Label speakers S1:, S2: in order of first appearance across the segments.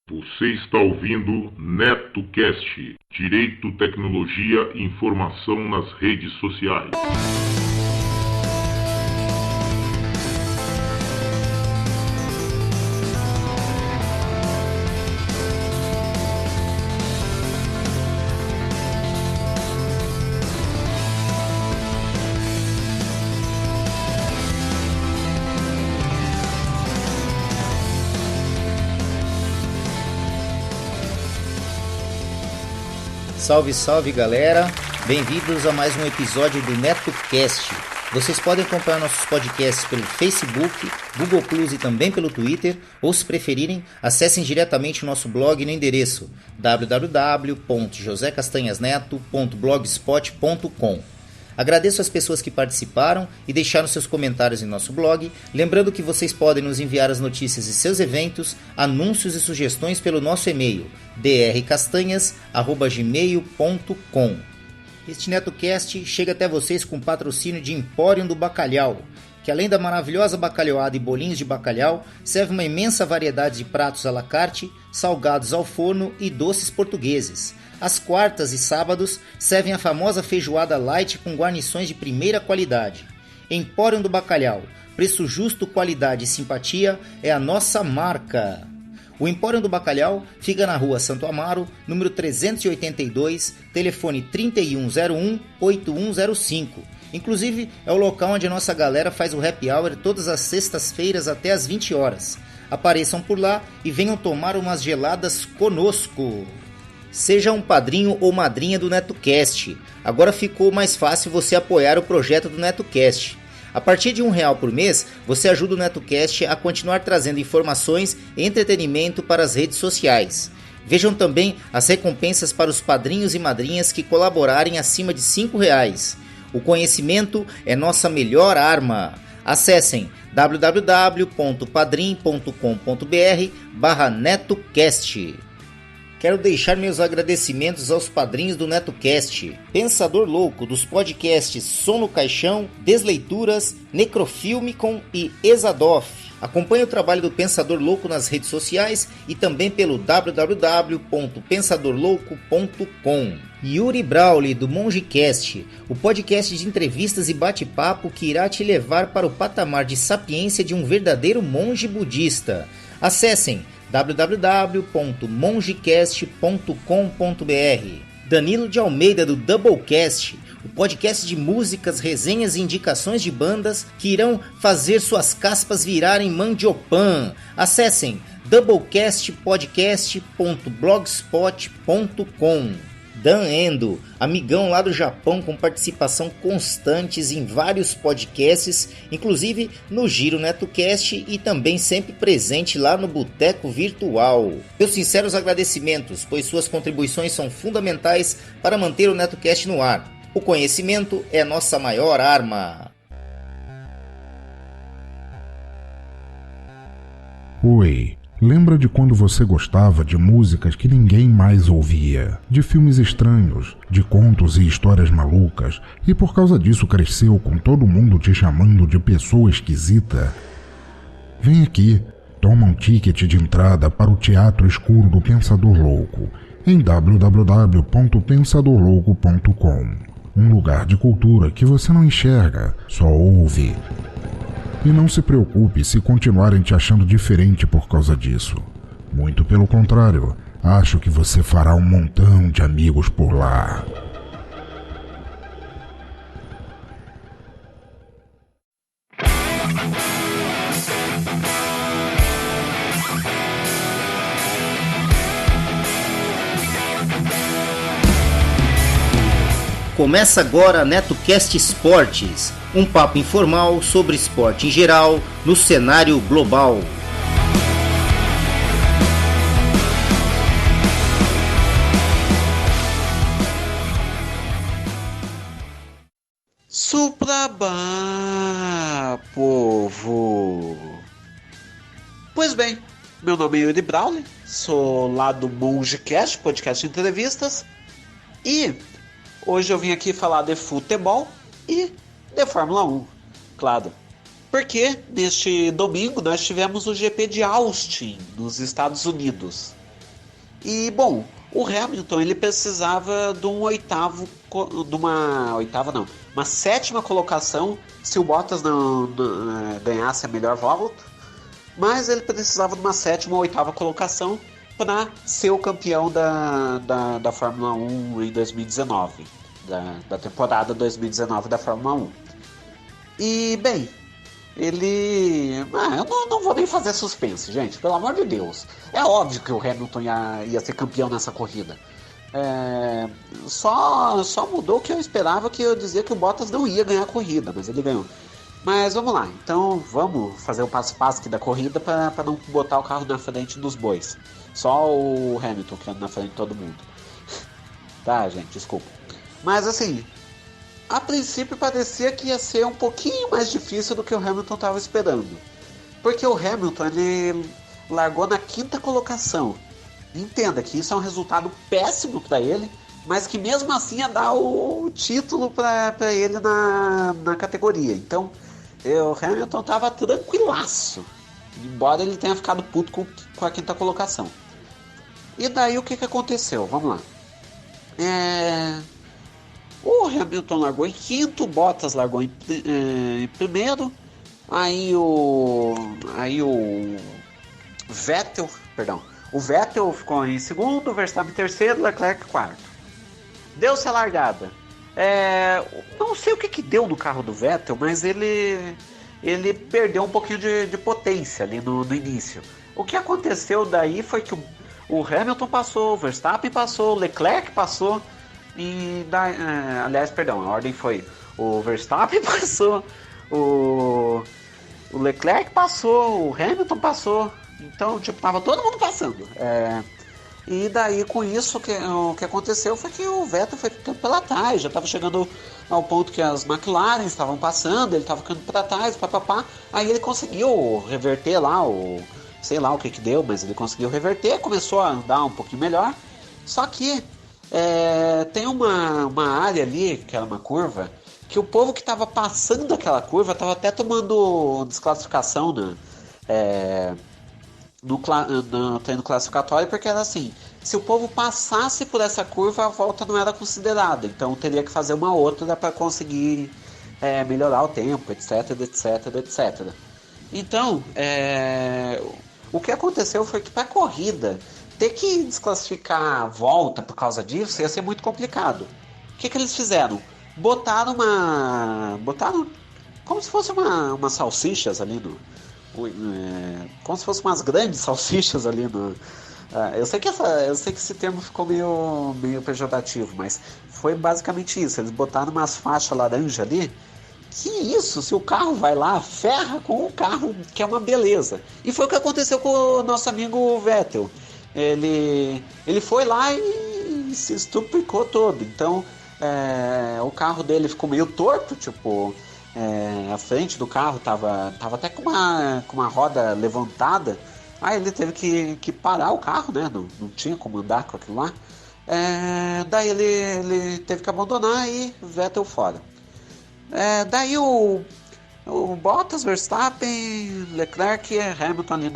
S1: Você está ouvindo NetoCast, Direito, Tecnologia e Informação nas redes sociais.
S2: Salve, salve galera, bem-vindos a mais um episódio do NetoCast. Vocês podem acompanhar nossos podcasts pelo Facebook, Google Plus e também pelo Twitter, ou se preferirem, acessem diretamente o nosso blog no endereço www.josecastanhasneto.blogspot.com. Agradeço às pessoas que participaram e deixaram seus comentários em nosso blog, lembrando que vocês podem nos enviar as notícias de seus eventos, anúncios e sugestões pelo nosso e-mail drcastanhas@gmail.com. Este NetoCast chega até vocês com patrocínio de Empório do Bacalhau, que além da maravilhosa bacalhoada e bolinhos de bacalhau, serve uma imensa variedade de pratos à la carte, salgados ao forno e doces portugueses. Às quartas e sábados servem a famosa feijoada light com guarnições de primeira qualidade. Empório do Bacalhau, preço justo, qualidade e simpatia é a nossa marca. O Empório do Bacalhau fica na rua Santo Amaro, número 382, telefone 3101-8105. Inclusive, é o local onde a nossa galera faz o happy hour todas as sextas-feiras até às 20 horas. Apareçam por lá e venham tomar umas geladas conosco. Seja um padrinho ou madrinha do NetoCast. Agora ficou mais fácil você apoiar o projeto do NetoCast. A partir de R$1 por mês, você ajuda o NetoCast a continuar trazendo informações e entretenimento para as redes sociais. Vejam também as recompensas para os padrinhos e madrinhas que colaborarem acima de R$5. O conhecimento é nossa melhor arma. Acessem www.padrim.com.br/NetoCast. Quero deixar meus agradecimentos aos padrinhos do NetoCast: Pensador Louco, dos podcasts Som no Caixão, Desleituras, Necrofilmicon e Exadoff. Acompanhe o trabalho do Pensador Louco nas redes sociais e também pelo www.pensadorlouco.com. Yuri Brawley, do MongeCast, o podcast de entrevistas e bate-papo que irá te levar para o patamar de sapiência de um verdadeiro monge budista. Acessem www.mongecast.com.br. Danilo de Almeida, do Doublecast, o podcast de músicas, resenhas e indicações de bandas que irão fazer suas caspas virarem mandiopan. Acessem doublecastpodcast.blogspot.com. Dan Endo, amigão lá do Japão com participação constantes em vários podcasts, inclusive no Giro NetoCast e também sempre presente lá no Boteco Virtual. Meus sinceros agradecimentos, pois suas contribuições são fundamentais para manter o NetoCast no ar. O conhecimento é nossa maior arma.
S3: Oi. Lembra de quando você gostava de músicas que ninguém mais ouvia, de filmes estranhos, de contos e histórias malucas, e por causa disso cresceu com todo mundo te chamando de pessoa esquisita? Vem aqui, toma um ticket de entrada para o Teatro Escuro do Pensador Louco, em www.pensadorlouco.com. Um lugar de cultura que você não enxerga, só ouve. E não se preocupe se continuarem te achando diferente por causa disso. Muito pelo contrário, acho que você fará um montão de amigos por lá.
S2: Começa agora a NetoCast Esportes, um papo informal sobre esporte em geral no cenário global.
S4: Suprabá, povo! Pois bem, meu nome é Yuri Brawley, sou lá do MongeCast, podcast de entrevistas, e hoje eu vim aqui falar de futebol e de Fórmula 1, claro. Porque neste domingo nós tivemos o GP de Austin, nos Estados Unidos. E, bom, o Hamilton ele precisava de uma sétima colocação se o Bottas não ganhasse a melhor volta, mas ele precisava de uma sétima ou oitava colocação para ser o campeão da Fórmula 1 em 2019, da temporada 2019 da Fórmula 1. E, bem, ele... eu não vou nem fazer suspense, gente, pelo amor de Deus. É óbvio que o Hamilton ia ser campeão nessa corrida. Só mudou o que eu esperava, que eu dizia que o Bottas não ia ganhar a corrida, mas ele ganhou. Mas vamos lá, então vamos fazer o passo a passo aqui da corrida para não botar o carro na frente dos bois. Só o Hamilton que anda na frente de todo mundo. Tá, gente, desculpa. Mas assim, a princípio parecia que ia ser um pouquinho mais difícil do que o Hamilton estava esperando. Porque o Hamilton, ele largou na 5ª colocação. Entenda que isso é um resultado péssimo para ele, mas que mesmo assim ia dar o título para ele na categoria. Então, o Hamilton estava tranquilaço, embora ele tenha ficado puto com a 5ª colocação. E daí o que aconteceu? Vamos lá. O Hamilton largou em 5º, o Bottas largou em primeiro, aí o Vettel ficou em segundo, o Verstappen em terceiro, Leclerc em quarto. Deu-se a largada. Não sei o que deu no carro do Vettel, mas ele perdeu um pouquinho de potência ali no início. O que aconteceu daí foi que o Hamilton passou, o Verstappen passou, o Leclerc passou, aliás, perdão, a ordem foi: o Verstappen passou, o Leclerc passou, o Hamilton passou. Então, tava todo mundo passando. E daí, com isso, o que aconteceu foi que o Vettel foi ficando pela trás. Já estava chegando ao ponto que as McLaren estavam passando, ele estava ficando para trás, papapá. Aí ele conseguiu reverter lá, sei lá o que deu, mas ele conseguiu reverter, começou a andar um pouquinho melhor. Só que tem uma área ali, que era uma curva, que o povo que estava passando aquela curva estava até tomando desclassificação no treino classificatório, porque era assim: se o povo passasse por essa curva, a volta não era considerada, então teria que fazer uma outra para conseguir melhorar o tempo, etc, etc, etc. Então, o que aconteceu foi que para a corrida, ter que desclassificar a volta por causa disso ia ser muito complicado. O que eles fizeram? Botaram como se fosse umas salsichas ali como se fossem umas grandes salsichas ali no... eu sei que esse termo ficou meio pejorativo, mas foi basicamente isso. Eles botaram umas faixas laranja ali, que isso, se o carro vai lá, ferra com o carro, que é uma beleza. E foi o que aconteceu com o nosso amigo Vettel. Ele foi lá e se estupicou todo. Então, o carro dele ficou meio torto, tipo... a frente do carro tava até com uma roda levantada. Aí ele teve que parar o carro, né? Não tinha como andar com aquilo lá. Daí ele teve que abandonar e Vettel fora. Daí o Bottas, Verstappen, Leclerc e Hamilton ali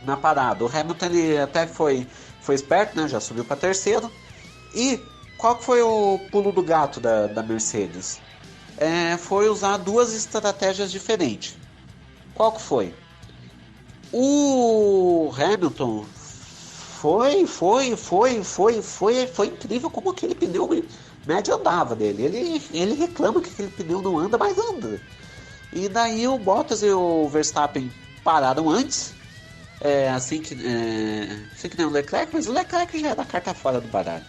S4: na parada. O Hamilton ele até foi esperto, né? Já subiu para terceiro. E qual que foi o pulo do gato da Mercedes? Foi usar duas estratégias diferentes. Qual que foi? O Hamilton foi incrível como aquele pneu médio andava dele. Ele reclama que aquele pneu não anda, mas anda. E daí o Bottas e o Verstappen pararam antes, assim que nem o Leclerc, mas o Leclerc já era carta fora do baralho.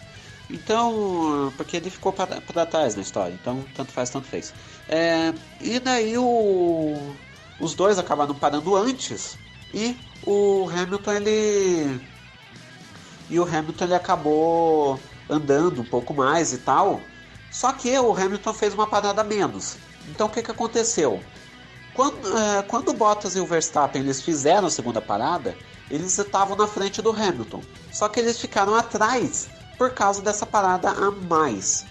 S4: Então, porque ele ficou para trás na história, então tanto faz, tanto fez. E daí os dois acabaram parando antes e o Hamilton ele acabou andando um pouco mais e tal. Só que o Hamilton fez uma parada a menos. Então o que aconteceu? Quando o Bottas e o Verstappen eles fizeram a segunda parada, eles estavam na frente do Hamilton. Só que eles ficaram atrás por causa dessa parada a mais.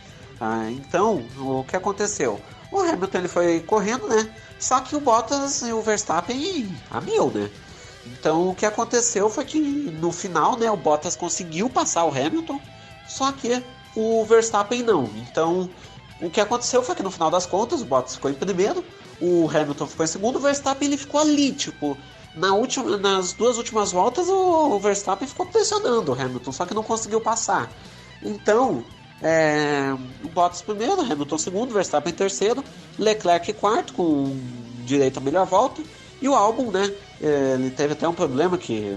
S4: Então, o que aconteceu? O Hamilton ele foi correndo, né? Só que o Bottas e o Verstappen a mil, né? Então o que aconteceu foi que no final, né, o Bottas conseguiu passar o Hamilton, só que o Verstappen não. Então o que aconteceu foi que no final das contas o Bottas ficou em primeiro, o Hamilton ficou em segundo, o Verstappen ele ficou ali, tipo, nas duas últimas voltas o Verstappen ficou pressionando o Hamilton, só que não conseguiu passar. Então o Bottas primeiro, Hamilton segundo, Verstappen terceiro, Leclerc quarto com direito à melhor volta, e o Albon, né, ele teve até um problema que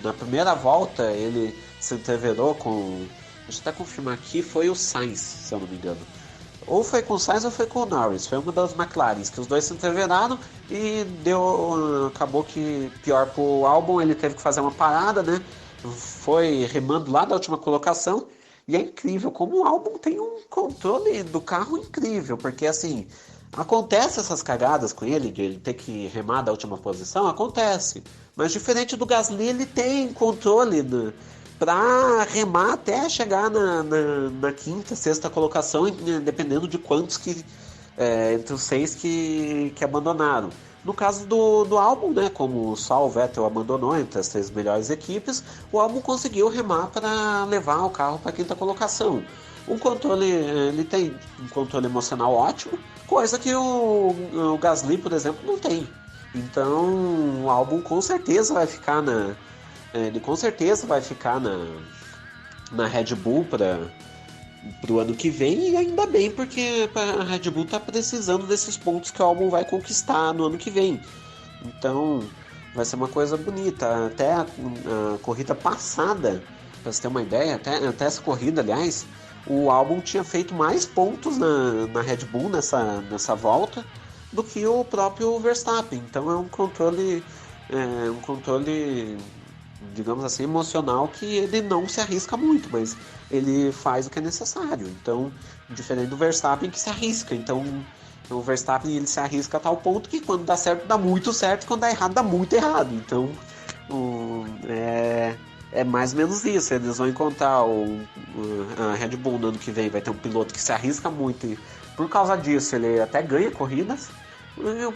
S4: na primeira volta ele se entreverou com, deixa eu até confirmar aqui, foi o Sainz, se eu não me engano. Ou foi com o Sainz ou foi com o Norris, foi uma das McLarens, que os dois se entreveraram e acabou que pior pro Albon, ele teve que fazer uma parada, né, foi remando lá da última colocação, e é incrível como o Albon tem um controle do carro incrível, porque assim, acontece essas cagadas com ele, de ele ter que remar da última posição, acontece, mas diferente do Gasly, ele tem controle para remar até chegar na quinta, sexta colocação, dependendo de quantos que entre os 6 que abandonaram. No caso do Albon, né, como só o Vettel abandonou entre as 3 melhores equipes, o Albon conseguiu remar para levar o carro para a quinta colocação. Ele tem um controle emocional ótimo, coisa que o Gasly, por exemplo, não tem. Então o Albon com certeza vai ficar na Red Bull para o ano que vem, e ainda bem, porque a Red Bull está precisando desses pontos que o Albon vai conquistar no ano que vem. Então vai ser uma coisa bonita. Até a corrida passada, para você ter uma ideia, até essa corrida, aliás, o Albon tinha feito mais pontos na Red Bull nessa volta do que o próprio Verstappen. Então é um controle, digamos assim, emocional, que ele não se arrisca muito, mas ele faz o que é necessário. Então, diferente do Verstappen, que se arrisca. Então, o Verstappen ele se arrisca a tal ponto que quando dá certo, dá muito certo, e quando dá errado, dá muito errado. Então, é mais ou menos isso. Eles vão encontrar a Red Bull no ano que vem, vai ter um piloto que se arrisca muito, e por causa disso ele até ganha corridas,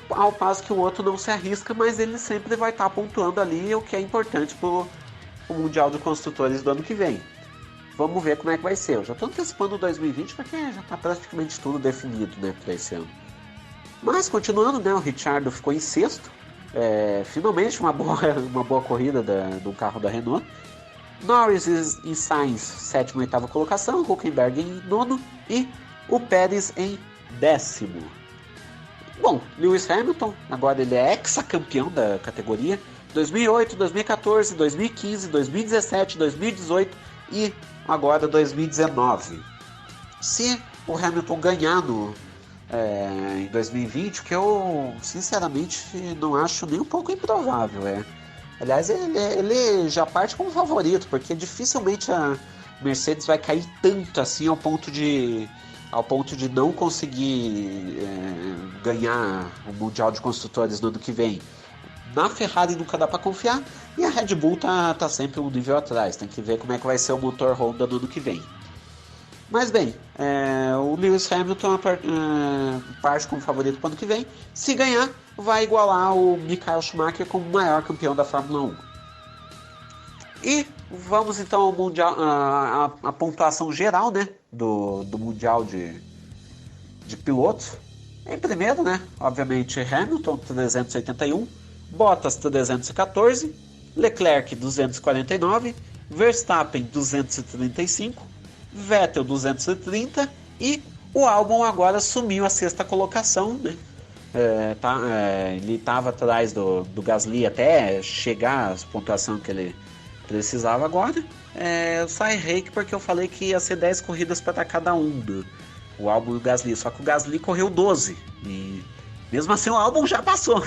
S4: ao passo que o outro não se arrisca, mas ele sempre vai estar pontuando ali, o que é importante para o Mundial de Construtores do ano que vem. Vamos ver como é que vai ser. Eu já estou antecipando o 2020 porque já está praticamente tudo definido, né, para esse ano. Mas continuando, né, o Ricciardo ficou em sexto. Finalmente uma boa corrida do carro da Renault. Norris e Sainz, sétima e oitava colocação. Hülkenberg em nono e o Pérez em décimo. Bom, Lewis Hamilton, agora ele é ex-campeão da categoria. 2008, 2014, 2015, 2017, 2018 e agora 2019. Se o Hamilton ganhar em 2020, que eu sinceramente não acho nem um pouco improvável. Aliás, ele já parte como favorito, porque dificilmente a Mercedes vai cair tanto assim ao ponto de não conseguir ganhar o Mundial de Construtores no ano que vem. Na Ferrari nunca dá para confiar, e a Red Bull tá sempre um nível atrás. Tem que ver como é que vai ser o motor Honda no ano que vem. Mas bem, o Lewis Hamilton parte como favorito para o ano que vem. Se ganhar, vai igualar o Michael Schumacher como o maior campeão da Fórmula 1. E vamos então ao mundial, a pontuação geral, né, do Mundial de Pilotos. Em primeiro, né, obviamente Hamilton 381, Bottas 314, Leclerc 249, Verstappen 235, Vettel 230 e o Albon agora sumiu a sexta colocação, né? Ele estava atrás do Gasly até chegar à pontuação que ele precisava agora. Eu só errei porque eu falei que ia ser 10 corridas para cada um, o Albon e o Gasly, só que o Gasly correu 12 e mesmo assim o Albon já passou.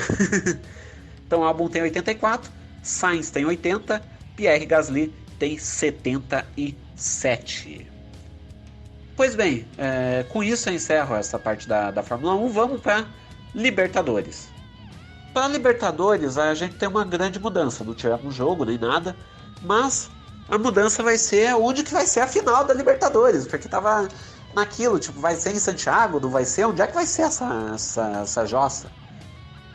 S4: Então o Albon tem 84, Sainz tem 80, Pierre Gasly tem 77. Pois bem, com isso eu encerro essa parte da Fórmula 1. Vamos para Libertadores. Para Libertadores a gente tem uma grande mudança, não tivemos jogo nem nada, mas a mudança vai ser onde que vai ser a final da Libertadores, porque tava naquilo, tipo, vai ser em Santiago, não vai ser? Onde é que vai ser essa jossa?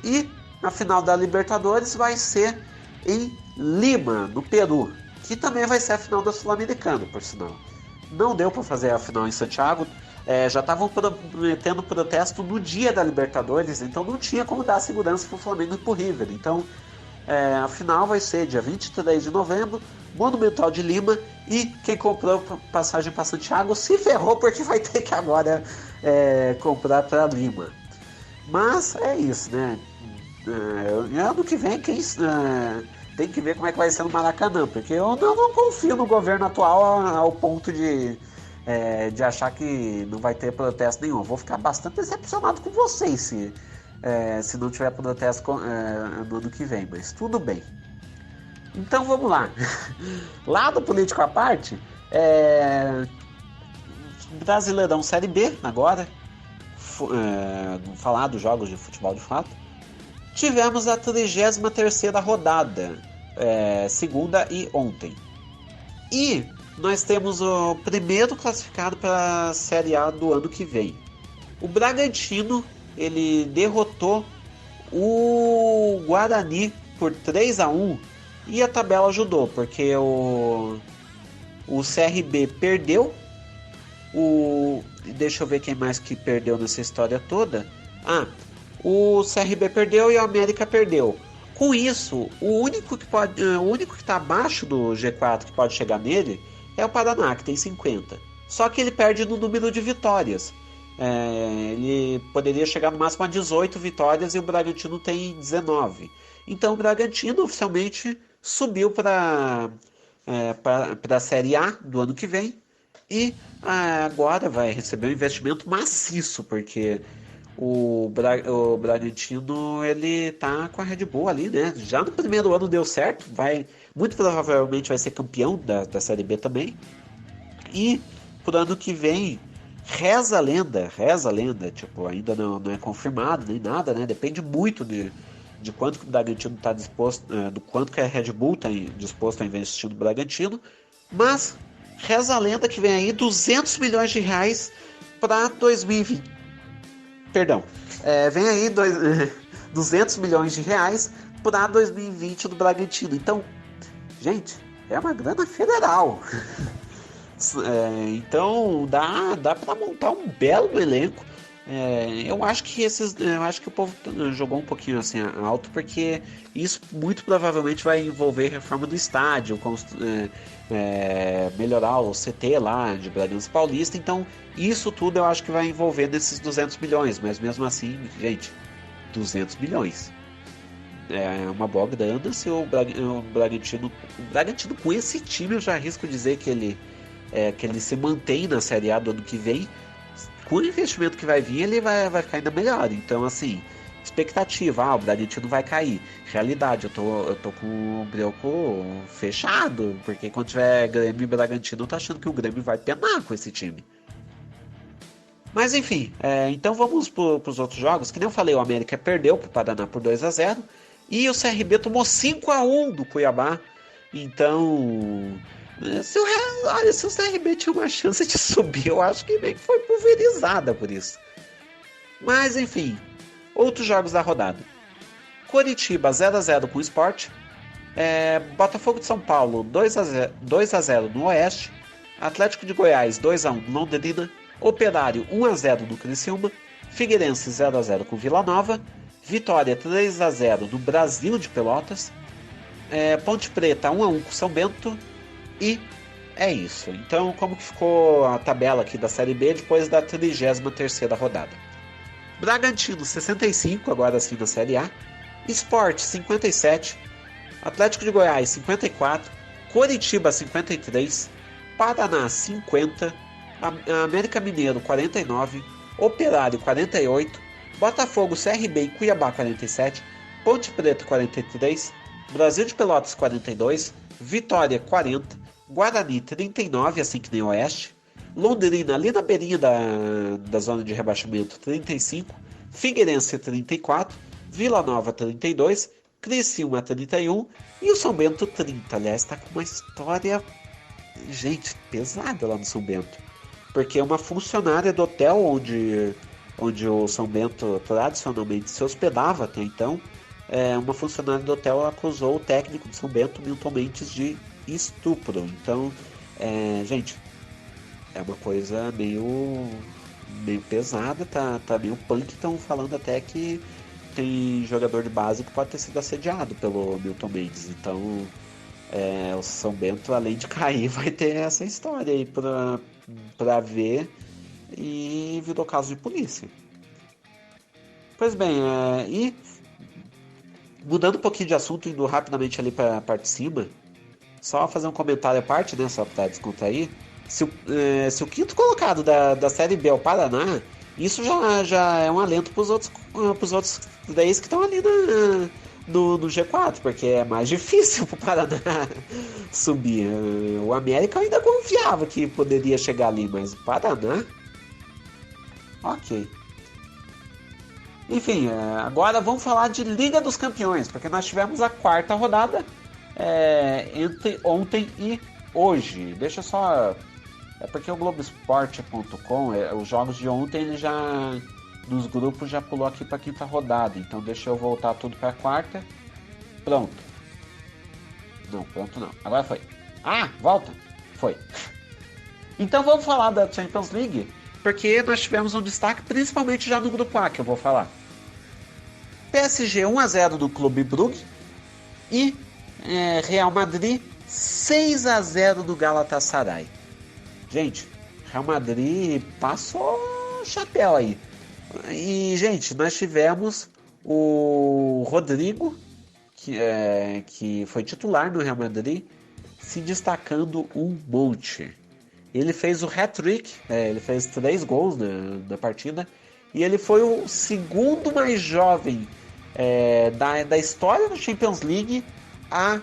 S4: E a final da Libertadores vai ser em Lima, no Peru, que também vai ser a final da Sul-Americana, por sinal. Não deu para fazer a final em Santiago, já estavam prometendo protesto no dia da Libertadores, então não tinha como dar segurança para o Flamengo e para o River. Então a final vai ser dia 23 de novembro, Monumental de Lima, e quem comprou passagem para Santiago se ferrou porque vai ter que agora comprar para Lima. Mas é isso, né? Ano que vem tem que ver como é que vai ser no Maracanã, porque eu não confio no governo atual ao ponto de achar que não vai ter protesto nenhum. Eu vou ficar bastante decepcionado com vocês se não tiver protesto no ano que vem, mas tudo bem. Então vamos lá. Lado político à parte, Brasileirão Série B agora, falar dos jogos de futebol de fato. Tivemos a 33ª rodada, segunda e ontem. E nós temos o primeiro classificado para a Série A do ano que vem. O Bragantino, ele derrotou o Guarani por 3-1 e a tabela ajudou, porque o CRB perdeu, deixa eu ver quem mais que perdeu nessa história toda. O CRB perdeu e o América perdeu. Com isso, o único que está abaixo do G4 que pode chegar nele é o Paraná, que tem 50. Só que ele perde no número de vitórias. Ele poderia chegar no máximo a 18 vitórias e o Bragantino tem 19. Então o Bragantino oficialmente subiu para a Série A do ano que vem e agora vai receber um investimento maciço, porque o Bragantino, ele tá com a Red Bull ali, né? Já no primeiro ano deu certo, muito provavelmente vai ser campeão da Série B também. E pro ano que vem, reza a lenda, tipo, ainda não é confirmado nem nada, né? Depende muito de quanto que o Bragantino está disposto, do quanto que a Red Bull está disposto a investir no Bragantino, mas reza a lenda que vem aí 200 milhões de reais para 2020. Perdão, vem aí 200 milhões de reais para 2020 do Bragantino. Então, gente, é uma grana federal. Então dá para montar um belo elenco. Eu acho que o povo jogou um pouquinho assim alto, porque isso muito provavelmente vai envolver reforma do estádio, melhorar o CT lá de Bragança Paulista. Então isso tudo eu acho que vai envolver nesses 200 milhões, mas mesmo assim, gente, 200 milhões é uma boa grana. Se o Bragantino com esse time, eu já arrisco dizer que ele se mantém na Série A do ano que vem. Com o investimento que vai vir, ele vai ficar ainda melhor. Então, assim, expectativa, o Bragantino vai cair. Realidade, eu tô com o brioco fechado, porque quando tiver Grêmio e Bragantino, eu tô achando que o Grêmio vai penar com esse time. Mas enfim, então vamos pros outros jogos. Que nem eu falei, o América perdeu pro Paraná por 2-0 e o CRB tomou 5-1 do Cuiabá. Então, se o CRB tinha uma chance de subir, eu acho que meio que foi pulverizada por isso. Mas enfim, outros jogos da rodada. Coritiba 0-0 com o Sport. Botafogo de São Paulo 2-0 no Oeste. Atlético de Goiás 2-1 no Londrina. Operário 1-0 no Criciúma. Figueirense 0-0 com Vila Nova. Vitória 3-0 no Brasil de Pelotas. Ponte Preta 1-1 com São Bento. E é isso. Então, como que ficou a tabela aqui da Série B depois da 33ª rodada? Bragantino 65, agora sim na Série A. Sport 57. Atlético de Goiás 54. Coritiba 53. Paraná 50. América Mineiro 49. Operário 48. Botafogo, CRB e Cuiabá 47. Ponte Preta 43. Brasil de Pelotas 42. Vitória 40. Guarani 39, assim que nem o Oeste. Londrina ali na beirinha da zona de rebaixamento 35. Figueirense 34. Vila Nova 32. Criciúma 31. E o São Bento 30. Aliás, está com uma história, gente, pesada lá no São Bento. Porque uma funcionária do hotel onde o São Bento tradicionalmente se hospedava até então, uma funcionária do hotel acusou o técnico de São Bento, Milton Mendes, de estupro. Então, gente, é uma coisa meio pesada, tá meio punk. Estão falando até que tem jogador de base que pode ter sido assediado pelo Milton Mendes. Então, o São Bento, além de cair, vai ter essa história aí pra ver, e virou caso de polícia. Pois bem, e mudando um pouquinho de assunto, indo rapidamente ali para a parte de cima, só fazer um comentário à parte, né, só para descontrair. Se o quinto colocado da Série B é o Paraná, isso já é um alento para os outros 10 que estão ali no G4, porque é mais difícil para o Paraná subir. O América eu ainda confiava que poderia chegar ali, mas o Paraná... Ok. Enfim, agora vamos falar de Liga dos Campeões, porque nós tivemos a quarta rodada entre ontem e hoje. Deixa eu só... porque o Globoesporte.com, os jogos de ontem, ele já, nos grupos, já pulou aqui para a quinta rodada. Então deixa eu voltar tudo para a quarta. Pronto. Não, pronto não. Agora foi. Volta. Foi. Então vamos falar da Champions League, porque nós tivemos um destaque, principalmente já no grupo A, que eu vou falar. PSG 1-0 no Clube Brugge e Real Madrid 6-0 no Galatasaray. Gente, Real Madrid passou chapéu aí. E, gente, nós tivemos o Rodrigo, que foi titular no Real Madrid, se destacando um monte. Ele fez o hat-trick, ele fez 3 gols na partida, e ele foi o segundo mais jovem da história da Champions League a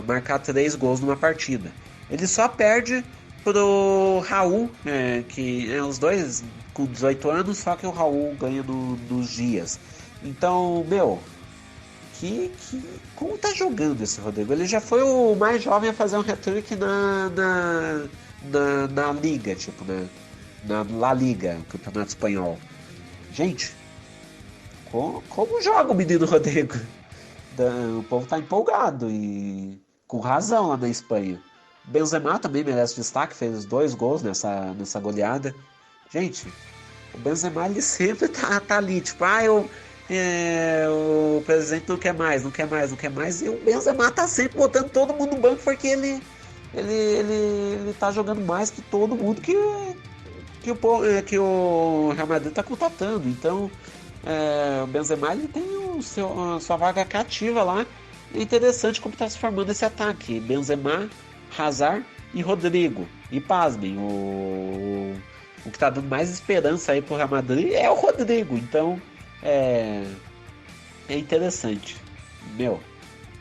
S4: marcar 3 gols numa partida. Ele só perde pro Raul, que os dois com 18 anos, só que o Raul ganha nos dias. Então, como tá jogando esse Rodrigo? Ele já foi o mais jovem a fazer um hat-trick na Liga, tipo, na La Liga, o Campeonato Espanhol. Gente, como joga o menino Rodrigo? O povo tá empolgado e com razão lá na Espanha. Benzema também merece destaque, fez 2 gols nessa goleada. Gente, o Benzema, ele sempre tá ali, tipo, o presidente não quer mais, e o Benzema tá sempre botando todo mundo no banco, porque ele tá jogando mais que todo mundo que o Real Madrid tá contratando. Então, o Benzema, ele tem a sua vaga cativa lá. É interessante como tá se formando esse ataque. Benzema, Hazard e Rodrigo. E pasmem, o que tá dando mais esperança aí pro Real Madrid é o Rodrigo. Então, é interessante.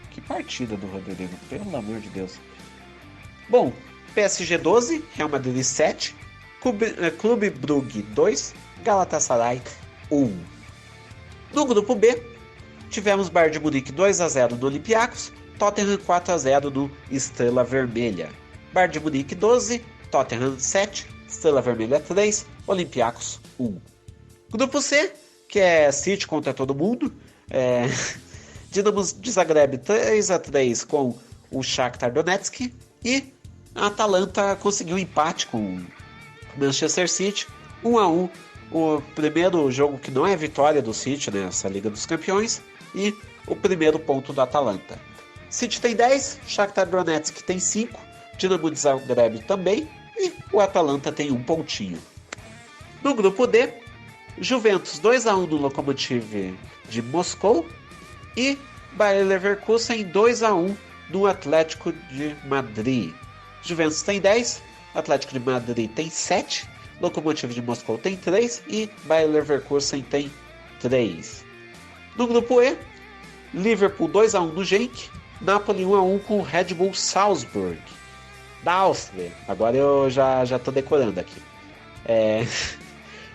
S4: Que partida do Rodrigo, pelo amor de Deus. Bom, PSG 12, Real Madrid 7, Clube Brugge 2, Galatasaray 1. No grupo B, tivemos Bayern de Munique 2-0 no Olympiacos, Tottenham 4-0 no Estrela Vermelha. Bayern de Munique 12, Tottenham 7, Estrela Vermelha 3, Olympiacos 1. Grupo C, que é City contra todo mundo, Dinamo de Zagreb 3-3 com o Shakhtar Donetsk, e a Atalanta conseguiu um empate com Manchester City 1-1, o primeiro jogo que não é vitória do City nessa Liga dos Campeões, e o primeiro ponto do Atalanta. City tem 10, Shakhtar Donetsk tem 5, Dinamo de Zagreb também, e o Atalanta tem 1 pontinho. No grupo D, Juventus 2-1 no Lokomotiv de Moscou e Bayer Leverkusen 2-1 no Atlético de Madrid. Juventus tem 10, Atlético de Madrid tem 7, Lokomotiv de Moscou tem 3 e Bayer Leverkusen tem 3. No grupo E, Liverpool 2-1 no Genk, Napoli 1-1 com o Red Bull Salzburg da Áustria. Agora eu já tô decorando aqui.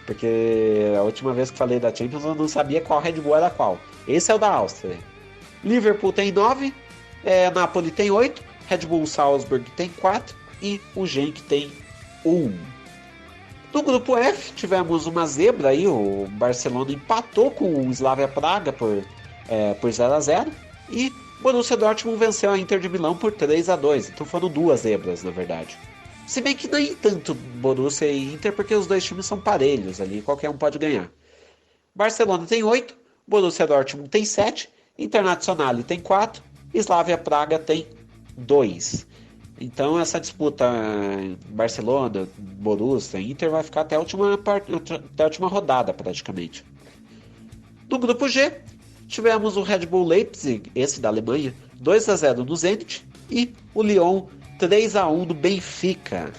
S4: Porque a última vez que falei da Champions eu não sabia qual Red Bull era qual. Esse é o da Áustria. Liverpool tem 9, Napoli tem 8, Red Bull Salzburg tem 4 e o Genk tem 1. No grupo F, tivemos uma zebra aí, o Barcelona empatou com o Slavia Praga por 0-0 e Borussia Dortmund venceu a Inter de Milão por 3-2, então foram duas zebras, na verdade. Se bem que nem tanto Borussia e Inter, porque os dois times são parelhos ali, qualquer um pode ganhar. Barcelona tem 8, Borussia Dortmund tem 7, Internazionale tem 4, Slavia Praga tem 2. Então essa disputa Barcelona, Borussia, Inter vai ficar até a última rodada praticamente. No grupo G, tivemos o Red Bull Leipzig, esse da Alemanha, 2-0 no Zenit e o Lyon 3-1 do Benfica.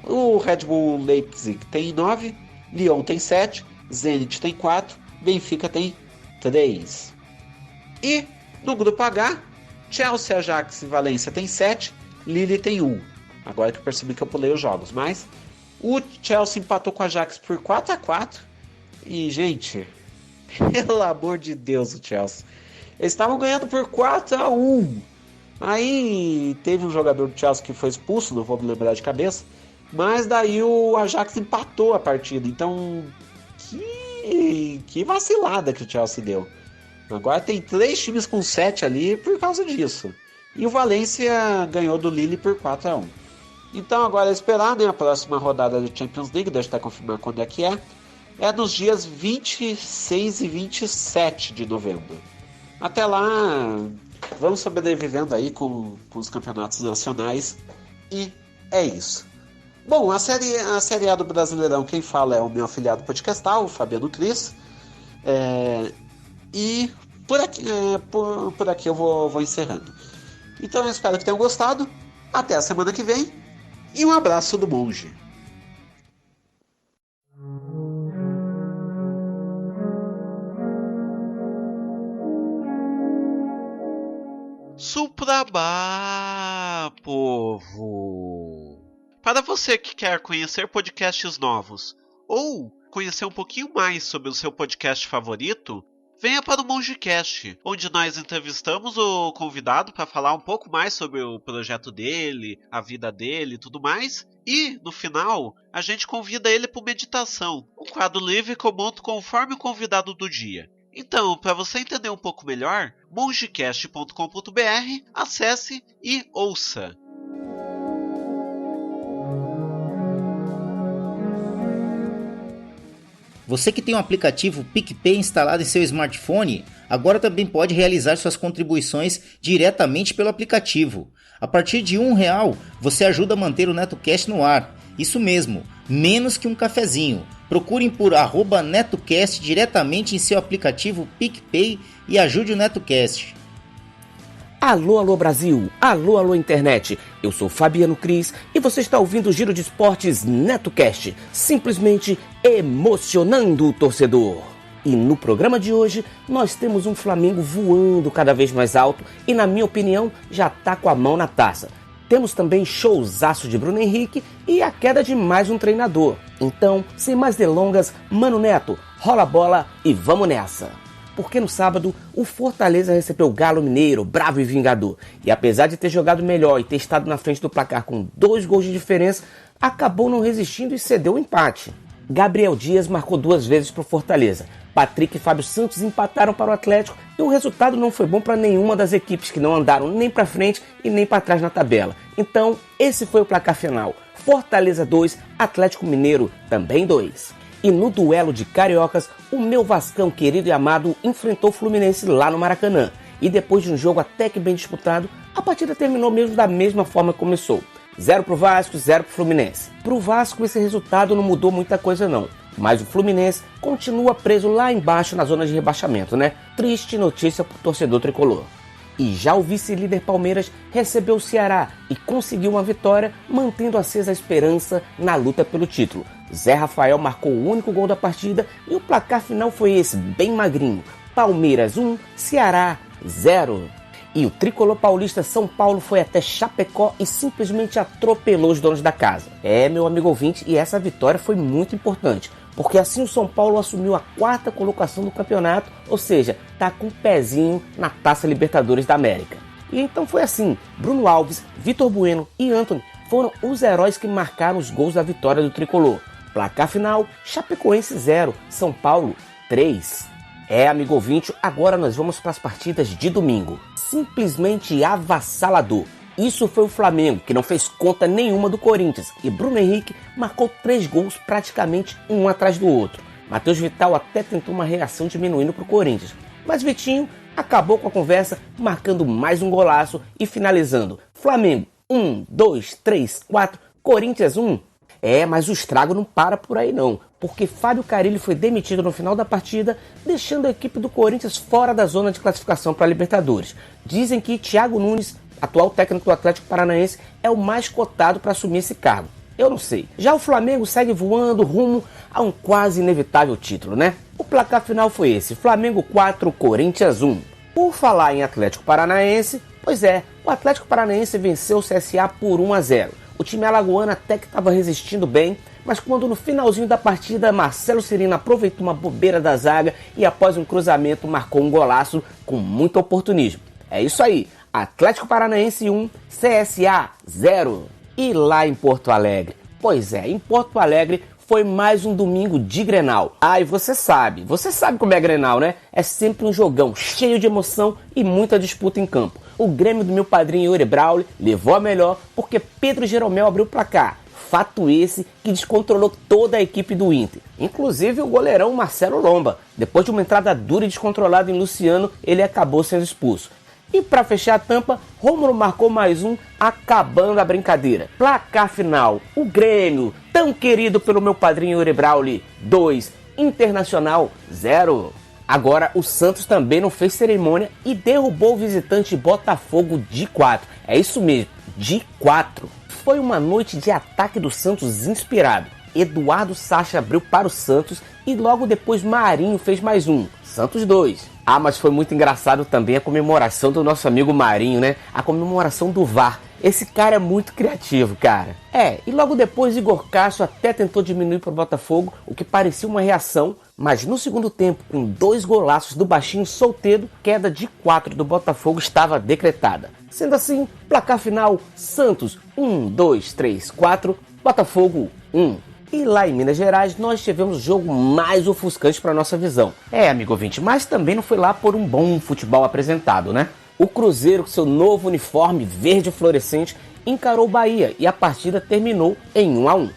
S4: O Red Bull Leipzig tem 9, Lyon tem 7, Zenit tem 4, Benfica tem 3. E no grupo H, Chelsea, Ajax e Valência tem 7, Lille tem 1. Agora que eu percebi que eu pulei os jogos, mas o Chelsea empatou com a Ajax por 4-4. E, gente, pelo amor de Deus, o Chelsea. Eles estavam ganhando por 4-1. Aí teve um jogador do Chelsea que foi expulso, não vou me lembrar de cabeça. Mas daí o Ajax empatou a partida. Então, que vacilada que o Chelsea deu. Agora tem 3 times com 7 ali por causa disso. E o Valência ganhou do Lille por 4-1. Então agora é esperar, né, a próxima rodada da Champions League, deixa eu até confirmar quando é que é. É nos dias 26 e 27 de novembro. Até lá, vamos sobrevivendo aí com os campeonatos nacionais. E é isso. Bom, a série A do Brasileirão, quem fala é o meu afiliado podcastal, o Fabiano Cris. E por aqui eu vou encerrando. Então eu espero que tenham gostado. Até a semana que vem. E um abraço do monge. Suprabá, povo! Para você que quer conhecer podcasts novos ou conhecer um pouquinho mais sobre o seu podcast favorito, venha para o MongeCast, onde nós entrevistamos o convidado para falar um pouco mais sobre o projeto dele, a vida dele e tudo mais. E, no final, a gente convida ele para meditação, um quadro livre que eu monto conforme o convidado do dia. Então, para você entender um pouco melhor, mongecast.com.br, acesse e ouça.
S2: Você que tem o aplicativo PicPay instalado em seu smartphone, agora também pode realizar suas contribuições diretamente pelo aplicativo. A partir de R$1, você ajuda a manter o NetoCast no ar. Isso mesmo, menos que um cafezinho. Procurem por @NetoCast diretamente em seu aplicativo PicPay e ajude o NetoCast.
S5: Alô, alô Brasil, alô internet, eu sou Fabiano Cris e você está ouvindo o Giro de Esportes NetoCast, simplesmente emocionando o torcedor. E no programa de hoje nós temos um Flamengo voando cada vez mais alto e, na minha opinião, já tá com a mão na taça. Temos também showzaço de Bruno Henrique e a queda de mais um treinador. Então, sem mais delongas, Mano Neto, rola a bola e vamos nessa! Porque no sábado o Fortaleza recebeu o Galo Mineiro, bravo e vingador. E apesar de ter jogado melhor e ter estado na frente do placar com 2 gols de diferença, acabou não resistindo e cedeu o empate. Gabriel Dias marcou 2 vezes para o Fortaleza. Patrick e Fábio Santos empataram para o Atlético e o resultado não foi bom para nenhuma das equipes que não andaram nem para frente e nem para trás na tabela. Então, esse foi o placar final. Fortaleza 2, Atlético Mineiro também 2. E no duelo de cariocas, o meu Vascão querido e amado enfrentou o Fluminense lá no Maracanã. E depois de um jogo até que bem disputado, a partida terminou mesmo da mesma forma que começou. 0 pro Vasco, 0 pro Fluminense. Pro Vasco esse resultado não mudou muita coisa não. Mas o Fluminense continua preso lá embaixo na zona de rebaixamento, né? Triste notícia pro torcedor tricolor. E já o vice-líder Palmeiras recebeu o Ceará e conseguiu uma vitória, mantendo acesa a esperança na luta pelo título. Zé Rafael marcou o único gol da partida e o placar final foi esse, bem magrinho. Palmeiras 1, Ceará 0. E o tricolor paulista São Paulo foi até Chapecó e simplesmente atropelou os donos da casa. Meu amigo ouvinte, e essa vitória foi muito importante, porque assim o São Paulo assumiu a 4ª colocação do campeonato, ou seja, tá com um pezinho na Taça Libertadores da América. E então foi assim, Bruno Alves, Vitor Bueno e Antony foram os heróis que marcaram os gols da vitória do tricolor. Placar final, Chapecoense 0, São Paulo 3. Amigo ouvinte, agora nós vamos para as partidas de domingo. Simplesmente avassalador. Isso foi o Flamengo, que não fez conta nenhuma do Corinthians, e Bruno Henrique marcou 3 gols praticamente um atrás do outro. Matheus Vital até tentou uma reação diminuindo para o Corinthians, mas Vitinho acabou com a conversa, marcando mais um golaço e finalizando. Flamengo 1, 2, 3, 4, Corinthians 1. Mas o estrago não para por aí não, porque Fábio Carille foi demitido no final da partida, deixando a equipe do Corinthians fora da zona de classificação para a Libertadores. Dizem que Thiago Nunes, atual técnico do Atlético Paranaense, é o mais cotado para assumir esse cargo. Eu não sei. Já o Flamengo segue voando rumo a um quase inevitável título, né? O placar final foi esse, Flamengo 4, Corinthians 1. Por falar em Atlético Paranaense, pois é, o Atlético Paranaense venceu o CSA por 1-0. O time alagoano até que estava resistindo bem, mas quando no finalzinho da partida Marcelo Cirino aproveitou uma bobeira da zaga e após um cruzamento marcou um golaço com muito oportunismo. É isso aí, Atlético Paranaense 1, CSA 0. E lá em Porto Alegre? Pois é, em Porto Alegre foi mais um domingo de Grenal. E você sabe como é Grenal, né? É sempre um jogão cheio de emoção e muita disputa em campo. O Grêmio do meu padrinho Yuri Brauli levou a melhor porque Pedro Jeromel abriu o placar. Fato esse que descontrolou toda a equipe do Inter. Inclusive o goleirão Marcelo Lomba. Depois de uma entrada dura e descontrolada em Luciano, ele acabou sendo expulso. E para fechar a tampa, Rômulo marcou mais um, acabando a brincadeira. Placar final, o Grêmio, tão querido pelo meu padrinho Yuri Brauli, 2, Internacional 0. Agora o Santos também não fez cerimônia e derrubou o visitante Botafogo de 4. É isso mesmo, de 4. Foi uma noite de ataque do Santos inspirado. Eduardo Sacha abriu para o Santos e logo depois Marinho fez mais um, Santos 2. Mas foi muito engraçado também a comemoração do nosso amigo Marinho, né? A comemoração do VAR. Esse cara é muito criativo, cara. E logo depois Igor Castro até tentou diminuir para o Botafogo, o que parecia uma reação, mas no segundo tempo, com 2 golaços do baixinho Soteldo, queda de 4 do Botafogo estava decretada. Sendo assim, placar final, Santos 1, 2, 3, 4, Botafogo 1. E lá em Minas Gerais nós tivemos o jogo mais ofuscante para nossa visão. Amigo ouvinte, mas também não foi lá por um bom futebol apresentado, né? O Cruzeiro, com seu novo uniforme verde fluorescente, encarou o Bahia e a partida terminou em 1-1.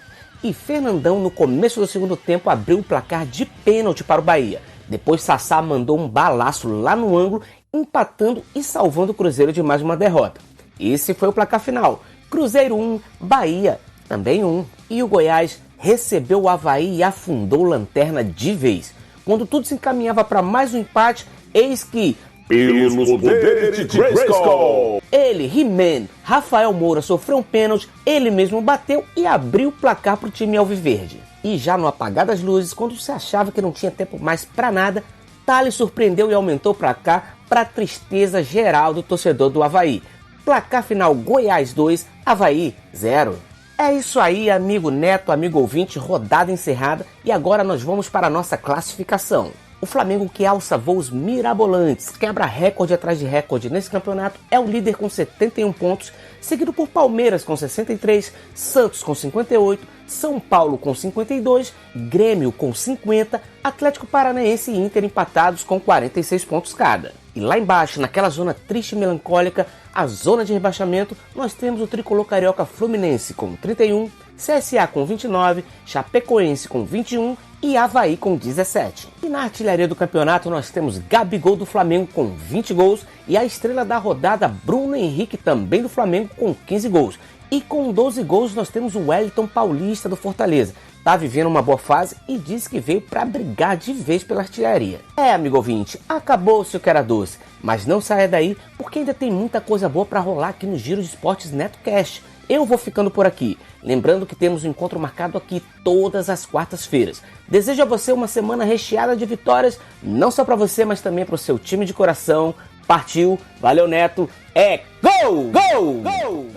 S5: E Fernandão, no começo do segundo tempo, abriu o placar de pênalti para o Bahia. Depois Sassá mandou um balaço lá no ângulo, empatando e salvando o Cruzeiro de mais uma derrota. Esse foi o placar final. Cruzeiro 1, Bahia também 1. E o Goiás recebeu o Avaí e afundou lanterna de vez. Quando tudo se encaminhava para mais um empate, eis que,
S6: pelos poderes de Grayskull,
S5: ele, He-Man, Rafael Moura, sofreu um pênalti, ele mesmo bateu e abriu o placar para o time alviverde. E já no apagar das luzes, quando se achava que não tinha tempo mais para nada, Thales surpreendeu e aumentou o placar para tristeza geral do torcedor do Avaí. Placar final Goiás 2, Avaí 0. É isso aí, amigo Neto, amigo ouvinte, rodada encerrada e agora nós vamos para a nossa classificação. O Flamengo, que alça voos mirabolantes, quebra recorde atrás de recorde nesse campeonato, é o líder com 71 pontos, seguido por Palmeiras com 63, Santos com 58, São Paulo com 52, Grêmio com 50, Atlético Paranaense e Inter empatados com 46 pontos cada. E lá embaixo, naquela zona triste e melancólica, a zona de rebaixamento, nós temos o tricolor carioca Fluminense com 31, CSA com 29, Chapecoense com 21 e Avaí com 17. E na artilharia do campeonato nós temos Gabigol do Flamengo com 20 gols e a estrela da rodada Bruno Henrique também do Flamengo com 15 gols. E com 12 gols nós temos o Wellington Paulista do Fortaleza. Tá vivendo uma boa fase e disse que veio para brigar de vez pela artilharia. Amigo ouvinte, acabou-se o que era doce, mas não saia daí porque ainda tem muita coisa boa para rolar aqui no Giro de Esportes NetoCast. Eu vou ficando por aqui, lembrando que temos um encontro marcado aqui todas as quartas-feiras. Desejo a você uma semana recheada de vitórias, não só para você, mas também para o seu time de coração. Partiu, valeu Neto, gol! Gol! Gol!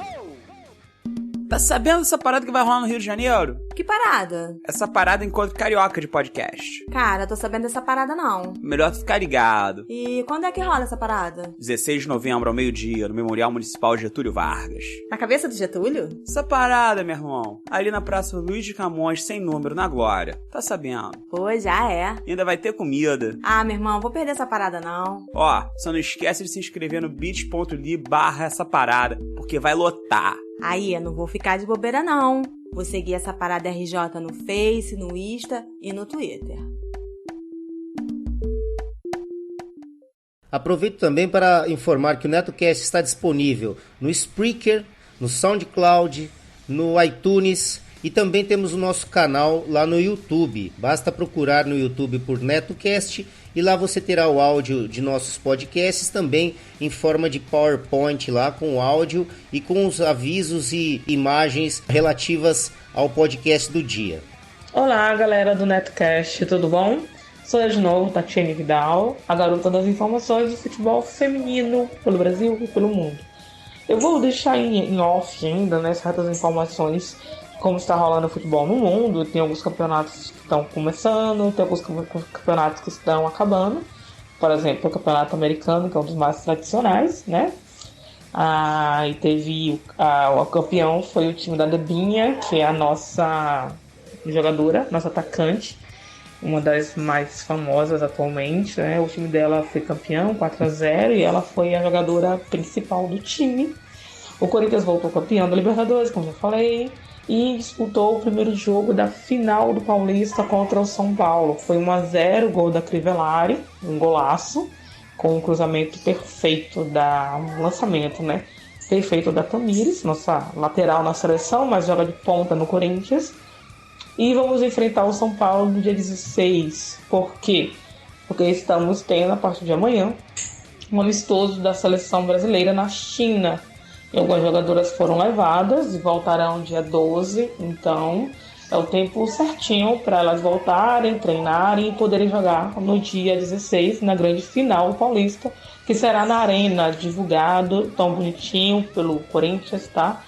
S7: Tá sabendo dessa parada que vai rolar no Rio de Janeiro?
S8: Que parada?
S7: Essa parada Encontro Carioca de podcast.
S8: Cara, tô sabendo dessa parada não.
S7: Melhor tu ficar ligado.
S8: E quando é que rola essa parada?
S7: 16 de novembro ao meio-dia, no Memorial Municipal Getúlio Vargas.
S8: Na cabeça do Getúlio?
S7: Essa parada, meu irmão, ali na Praça Luiz de Camões, sem número, na Glória. Tá sabendo?
S8: Pô, já é.
S7: Ainda vai ter comida.
S8: Ah, meu irmão, vou perder essa parada não.
S7: Ó, só não esquece de se inscrever no bit.ly/essa parada, porque vai lotar.
S8: Aí, eu não vou ficar de bobeira não. Vou seguir essa parada RJ no Face, no Insta e no Twitter.
S2: Aproveito também para informar que o NetoCast está disponível no Spreaker, no SoundCloud, no iTunes e também temos o nosso canal lá no YouTube. Basta procurar no YouTube por NetoCast e lá você terá o áudio de nossos podcasts também em forma de PowerPoint lá com o áudio e com os avisos e imagens relativas ao podcast do dia.
S9: Olá, galera do NetoCast, tudo bom? Sou eu de novo, Tatiane Vidal, a garota das informações do futebol feminino pelo Brasil e pelo mundo. Eu vou deixar em off ainda, né, certas informações como está rolando o futebol no mundo. Tem alguns campeonatos que estão começando, tem alguns campeonatos que estão acabando. Por exemplo, o campeonato americano, que é um dos mais tradicionais, né? E teve o campeão foi o time da Debinha, que é a nossa jogadora, nossa atacante, uma das mais famosas atualmente, né? O time dela foi campeão, 4-0, e ela foi a jogadora principal do time. O Corinthians voltou campeão da Libertadores, como eu falei, e disputou o primeiro jogo da final do Paulista contra o São Paulo. Foi 1-0, gol da Crivellari, um golaço, com um cruzamento perfeito um lançamento, né? Perfeito da Tamires, nossa lateral na seleção, mas joga de ponta no Corinthians. E vamos enfrentar o São Paulo no dia 16. Por quê? Porque estamos tendo, a partir de amanhã, um amistoso da seleção brasileira na China. E algumas jogadoras foram levadas e voltarão dia 12. Então, é o tempo certinho para elas voltarem, treinarem e poderem jogar no dia 16, na grande final paulista, que será na Arena, divulgado tão bonitinho pelo Corinthians, tá?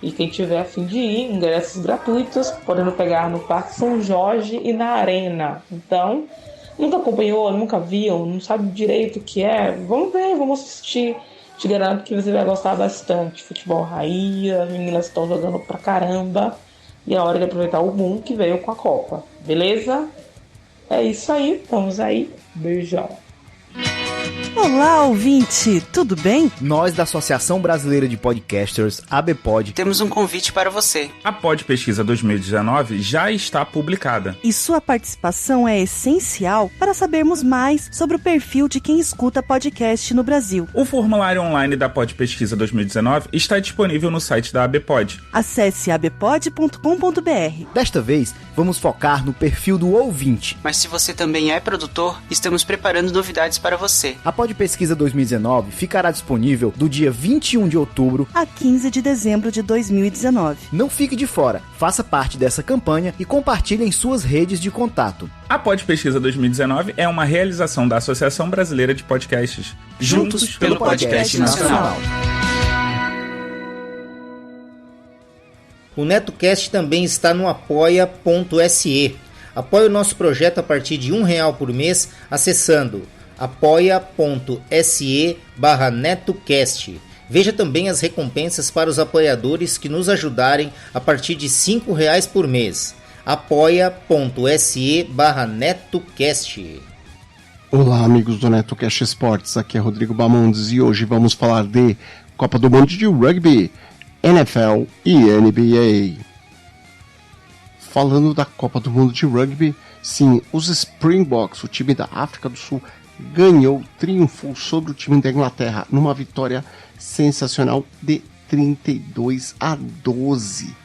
S9: E quem tiver a fim de ir, ingressos gratuitos, podendo pegar no Parque São Jorge e na Arena. Então, nunca acompanhou, nunca viu, não sabe direito o que é, vamos ver, vamos assistir. Te garanto que você vai gostar bastante. Futebol raiz, as meninas estão jogando pra caramba. E é hora de aproveitar o boom que veio com a Copa. Beleza? É isso aí, estamos aí. Beijão.
S10: Olá, ouvinte, tudo bem?
S11: Nós da Associação Brasileira de Podcasters, ABPod,
S12: temos um convite para você.
S13: A Pod Pesquisa 2019 já está publicada.
S10: E sua participação é essencial para sabermos mais sobre o perfil de quem escuta podcast no Brasil.
S13: O formulário online da Pod Pesquisa 2019 está disponível no site da ABPod.
S10: Acesse abpod.com.br.
S11: Desta vez, vamos focar no perfil do ouvinte.
S12: Mas se você também é produtor, estamos preparando novidades para você.
S11: A Pod Pesquisa 2019 ficará disponível do dia 21 de outubro
S10: a 15 de dezembro de 2019.
S11: Não fique de fora, faça parte dessa campanha e compartilhe em suas redes de contato.
S13: A Pod Pesquisa 2019 é uma realização da Associação Brasileira de Podcasts.
S12: Juntos pelo Podcast Nacional.
S2: O NetoCast também está no apoia.se. Apoie o nosso projeto a partir de R$1 por mês acessando apoia.se/NetoCast. Veja também as recompensas para os apoiadores que nos ajudarem a partir de R$5 por mês. apoia.se/NetoCast.
S14: Olá, amigos do NetoCast Esportes, aqui é Rodrigo Bamondes e hoje vamos falar de Copa do Mundo de Rugby, NFL e NBA. Falando da Copa do Mundo de Rugby, sim, os Springboks, o time da África do Sul, ganhou triunfo sobre o time da Inglaterra numa vitória sensacional de 32-12.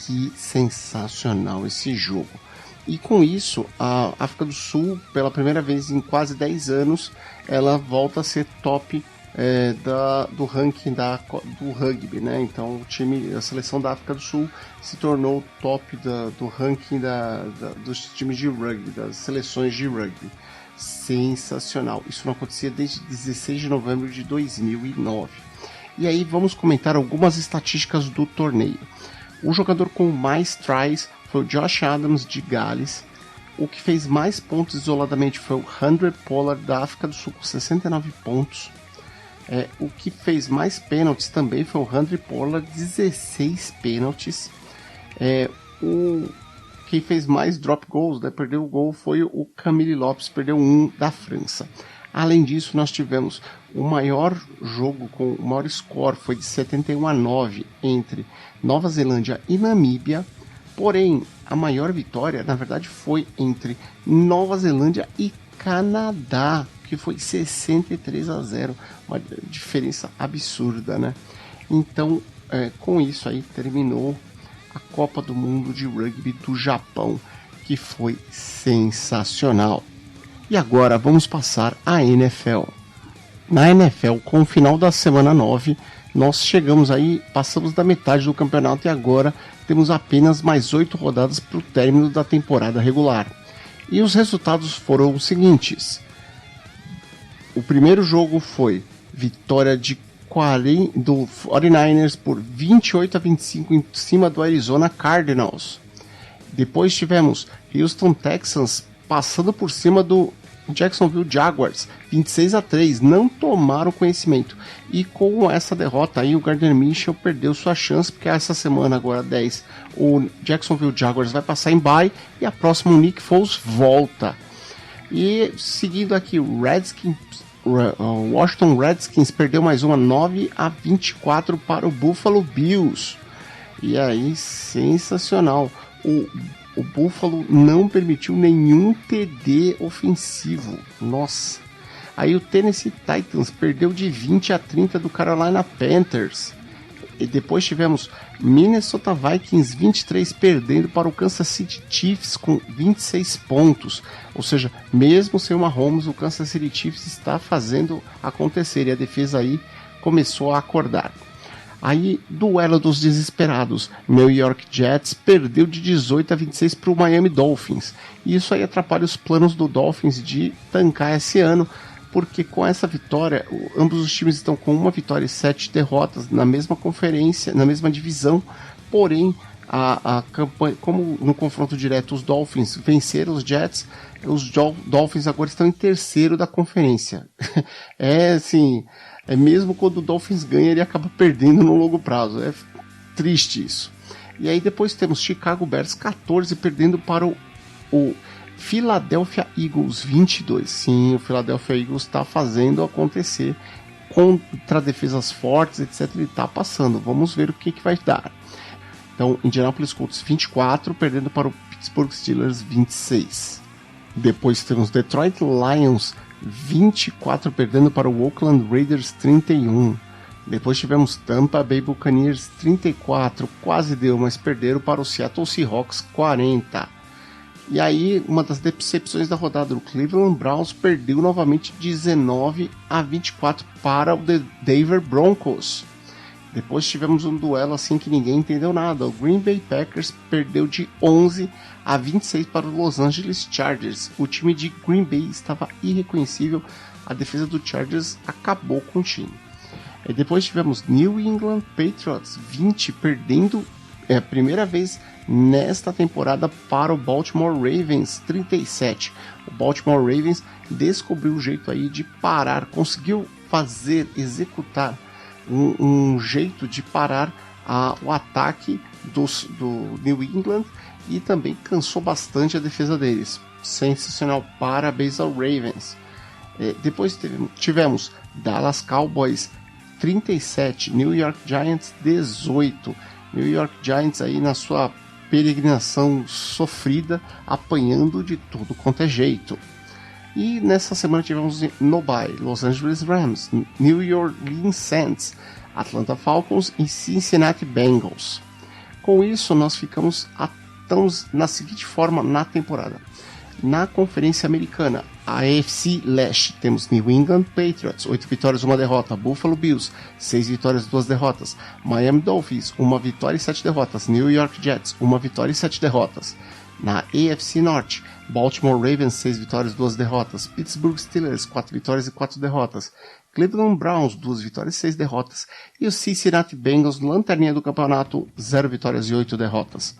S14: Que sensacional esse jogo. E com isso, a África do Sul, pela primeira vez em quase 10 anos, ela volta a ser top do ranking do rugby, né? Então a seleção da África do Sul se tornou top do ranking dos times de rugby, das seleções de rugby. Sensacional. Isso não acontecia desde 16 de novembro de 2009. E aí vamos comentar algumas estatísticas do torneio. O jogador com mais tries foi o Josh Adams de Gales. O que fez mais pontos isoladamente foi o Andre Pollard da África do Sul com 69 pontos. O que fez mais pênaltis também foi o Andre Pollard, 16 pênaltis. Quem fez mais drop goals, né, perdeu o gol, foi o Camille Lopes, perdeu um da França. Além disso, nós tivemos o maior jogo com o maior score, foi de 71-9 entre Nova Zelândia e Namíbia. Porém, a maior vitória, na verdade, foi entre Nova Zelândia e Canadá, que foi 63-0, uma diferença absurda, né? Então, com isso aí, terminou a Copa do Mundo de Rugby do Japão, que foi sensacional. E agora vamos passar à NFL. Na NFL, com o final da semana 9, nós chegamos aí, passamos da metade do campeonato e agora temos apenas mais 8 rodadas para o término da temporada regular. E os resultados foram os seguintes. O primeiro jogo foi vitória do 49ers por 28-25 em cima do Arizona Cardinals. Depois tivemos Houston Texans passando por cima do Jacksonville Jaguars, 26-3, não tomaram conhecimento. E com essa derrota aí, o Gardner Minshew perdeu sua chance, porque essa semana, agora 10, o Jacksonville Jaguars vai passar em bye e a próxima o Nick Foles volta. E seguindo aqui, o Washington Redskins perdeu mais uma, 9-24 para o Buffalo Bills. E aí, sensacional. O Buffalo não permitiu nenhum TD ofensivo. Nossa. Aí o Tennessee Titans perdeu de 20-30 do Carolina Panthers. E depois tivemos Minnesota Vikings 23 perdendo para o Kansas City Chiefs com 26 pontos. Ou seja, mesmo sem o Mahomes, o Kansas City Chiefs está fazendo acontecer e a defesa aí começou a acordar. Aí, duelo dos desesperados, New York Jets perdeu de 18-26 para o Miami Dolphins. E isso aí atrapalha os planos do Dolphins de tancar esse ano, porque com essa vitória, ambos os times estão com uma vitória e 7 derrotas na mesma conferência, na mesma divisão. Porém, a campanha, como no confronto direto os Dolphins venceram os Jets, os Dolphins agora estão em terceiro da conferência. Mesmo quando o Dolphins ganha, ele acaba perdendo no longo prazo. É triste isso. E aí depois temos Chicago Bears 14 perdendo para o Philadelphia Eagles 22. Sim, o Philadelphia Eagles está fazendo acontecer contra defesas fortes, etc. Ele está passando. Vamos ver o que vai dar. Então, Indianapolis Colts 24 perdendo para o Pittsburgh Steelers 26. Depois temos Detroit Lions 24 perdendo para o Oakland Raiders 31. Depois tivemos Tampa Bay Buccaneers 34, quase deu, mas perderam para o Seattle Seahawks 40. E aí, uma das decepções da rodada, o Cleveland Browns perdeu novamente 19-24 para o Denver Broncos. Depois tivemos um duelo assim que ninguém entendeu nada. O Green Bay Packers perdeu de 11-26 para o Los Angeles Chargers. O time de Green Bay estava irreconhecível. A defesa do Chargers acabou com o time. E depois tivemos New England Patriots 20 perdendo a primeira vez nesta temporada para o Baltimore Ravens 37. O Baltimore Ravens descobriu um jeito aí de parar, conseguiu executar um jeito de parar o ataque do New England e também cansou bastante a defesa deles. Sensacional, parabéns ao Ravens. Depois tivemos Dallas Cowboys 37, New York Giants 18. New York Giants aí na sua peregrinação sofrida, apanhando de tudo quanto é jeito. E nessa semana tivemos no bye Los Angeles Rams, New Orleans Saints, Atlanta Falcons e Cincinnati Bengals. Com isso, nós estamos na seguinte forma na temporada. Na Conferência Americana, a AFC Leste, temos New England Patriots, 8 vitórias, 1 derrota, Buffalo Bills, 6 vitórias, 2 derrotas, Miami Dolphins, 1 vitória e 7 derrotas, New York Jets, 1 vitória e 7 derrotas. Na AFC Norte, Baltimore Ravens, 6 vitórias, 2 derrotas, Pittsburgh Steelers, 4 vitórias e 4 derrotas, Cleveland Browns, 2 vitórias e 6 derrotas. E o Cincinnati Bengals, lanterninha do campeonato, 0 vitórias e 8 derrotas.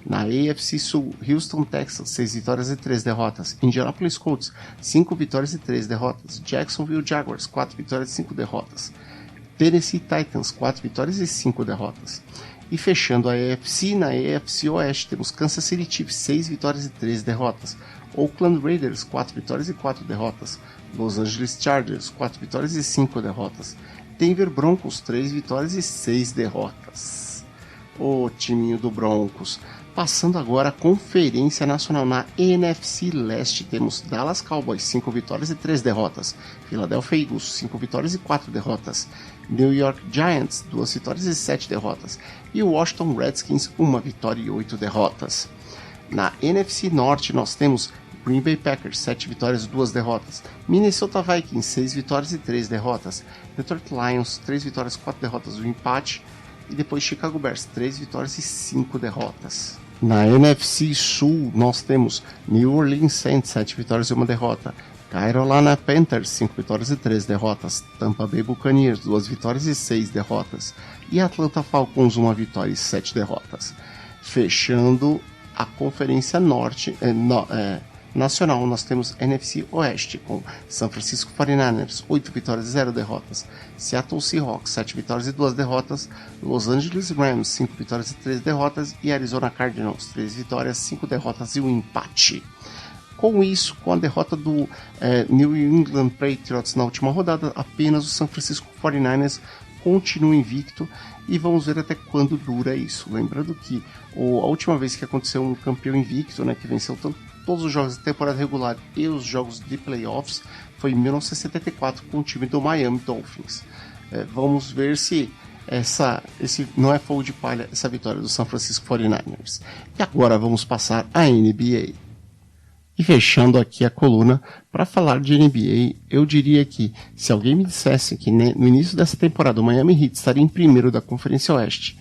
S14: Na AFC Sul, Houston Texans, 6 vitórias e 3 derrotas. Indianapolis Colts, 5 vitórias e 3 derrotas. Jacksonville Jaguars, 4 vitórias e 5 derrotas. Tennessee Titans, 4 vitórias e 5 derrotas. E fechando a AFC, na AFC Oeste, temos Kansas City Chiefs, 6 vitórias e 3 derrotas. Oakland Raiders, 4 vitórias e 4 derrotas. Los Angeles Chargers, 4 vitórias e 5 derrotas. Denver Broncos, 3 vitórias e 6 derrotas. O timinho do Broncos. Passando agora a Conferência Nacional. Na NFC Leste, temos Dallas Cowboys, 5 vitórias e 3 derrotas. Philadelphia Eagles, 5 vitórias e 4 derrotas. New York Giants, 2 vitórias e 7 derrotas. E Washington Redskins, 1 vitória e 8 derrotas. Na NFC Norte, nós temos Green Bay Packers, 7 vitórias e 2 derrotas. Minnesota Vikings, 6 vitórias e 3 derrotas. Detroit Lions, 3 vitórias e 4 derrotas, um empate. E depois Chicago Bears, 3 vitórias e 5 derrotas. Na NFC Sul, nós temos New Orleans Saints, 7 vitórias e 1 derrota. Carolina Panthers, 5 vitórias e 3 derrotas. Tampa Bay Buccaneers, 2 vitórias e 6 derrotas. E Atlanta Falcons, 1 vitória e 7 derrotas. Fechando a Conferência Norte, Nacional, nós temos NFC Oeste, com San Francisco 49ers, 8 vitórias e 0 derrotas. Seattle Seahawks, 7 vitórias e 2 derrotas. Los Angeles Rams, 5 vitórias e 3 derrotas. E Arizona Cardinals, 3 vitórias, 5 derrotas e um empate. Com isso, com a derrota do New England Patriots na última rodada, apenas o San Francisco 49ers continua invicto e vamos ver até quando dura isso. Lembrando que a última vez que aconteceu um campeão invicto, né, que venceu todos os jogos de temporada regular e os jogos de playoffs, foi em 1974 com o time do Miami Dolphins. Vamos ver se esse não é fogo de palha, essa vitória do San Francisco 49ers. E agora vamos passar à NBA. E fechando aqui a coluna, para falar de NBA, eu diria que se alguém me dissesse que no início dessa temporada o Miami Heat estaria em primeiro da Conferência Leste